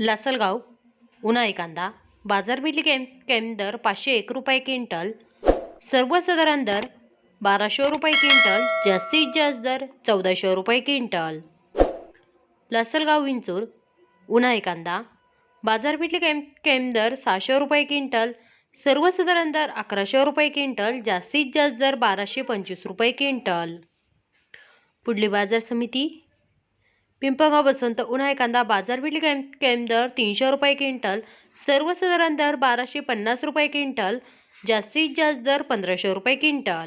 लासलगाव उन्हाळी कांदा बाजारपेठली केम दर 501 रुपये क्विंटल, सर्वसाधारण दर 1200 रुपये क्विंटल, जास्तीत जास्त दर 1400 रुपये क्विंटल। लासलगाव विंचूर उन्हाळी कांदा बाजारपेठली केम दर 600 रुपये क्विंटल, सर्वसाधारण दर 1100 रुपये क्विंटल, जास्तीत जास्त दर 1225 रुपये क्विंटल। पुढली बाजार समिती पिंपळगाव बसवंत उन्हाळी कांदा बाजारपेठली केम दर 300 रुपये क्विंटल, सर्वसाधारण दर 1250 रुपये क्विंटल, जास्तीत जास्त दर 1500 रुपये क्विंटल।